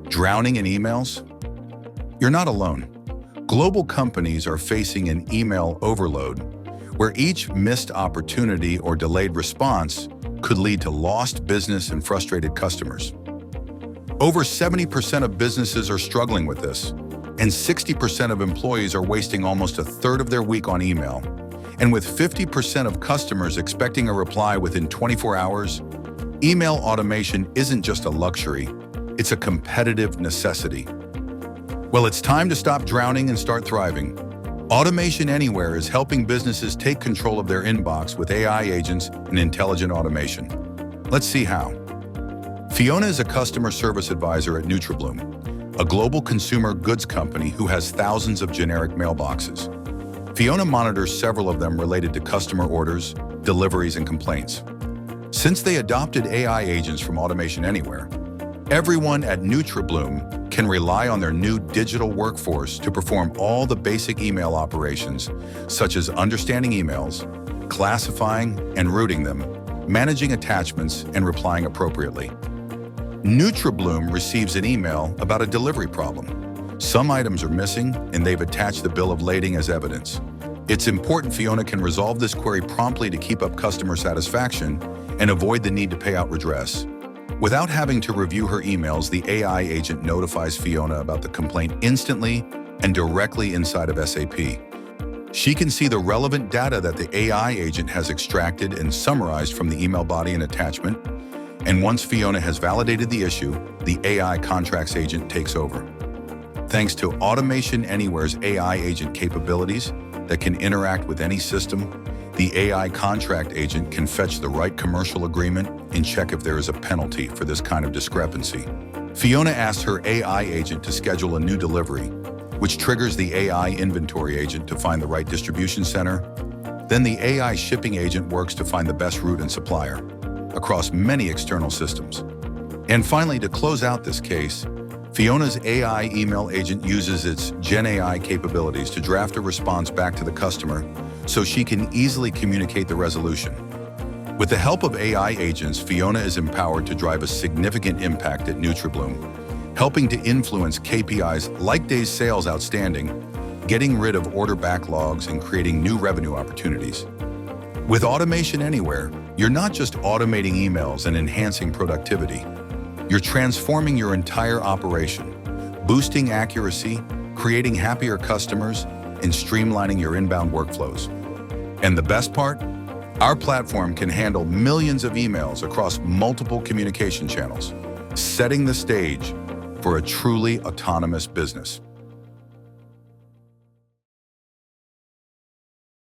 Drowning in emails? You're not alone. Global companies are facing an email overload, where each missed opportunity or delayed response could lead to lost business and frustrated customers. Over 70% of businesses are struggling with this, and 60% of employees are wasting almost a third of their week on email. And with 50% of customers expecting a reply within 24 hours, email automation isn't just a luxury, it's a competitive necessity. Well, it's time to stop drowning and start thriving. Automation Anywhere is helping businesses take control of their inbox with AI agents and intelligent automation. Let's see how. Fiona is a customer service advisor at NutriBloom, a global consumer goods company who has thousands of generic mailboxes. Fiona monitors several of them related to customer orders, deliveries, and complaints. Since they adopted AI agents from Automation Anywhere, everyone at NutriBloom can rely on their new digital workforce to perform all the basic email operations, such as understanding emails, classifying and routing them, managing attachments, and replying appropriately. NutriBloom receives an email about a delivery problem. Some items are missing, and they've attached the bill of lading as evidence. It's important Fiona can resolve this query promptly to keep up customer satisfaction and avoid the need to pay out redress. Without having to review her emails, the AI agent notifies Fiona about the complaint instantly and directly inside of SAP. She can see the relevant data that the AI agent has extracted and summarized from the email body and attachment. And once Fiona has validated the issue, the AI contracts agent takes over. Thanks to Automation Anywhere's AI agent capabilities that can interact with any system, the AI contract agent can fetch the right commercial agreement and check if there is a penalty for this kind of discrepancy. Fiona asks her AI agent to schedule a new delivery, which triggers the AI inventory agent to find the right distribution center. Then the AI shipping agent works to find the best route and supplier across many external systems. And finally, to close out this case, Fiona's AI email agent uses its Gen AI capabilities to draft a response back to the customer so she can easily communicate the resolution. With the help of AI agents, Fiona is empowered to drive a significant impact at NutriBloom, helping to influence KPIs like days sales outstanding, getting rid of order backlogs, and creating new revenue opportunities. With Automation Anywhere, you're not just automating emails and enhancing productivity. You're transforming your entire operation, boosting accuracy, creating happier customers, and streamlining your inbound workflows. And the best part? Our platform can handle millions of emails across multiple communication channels, setting the stage for a truly autonomous business.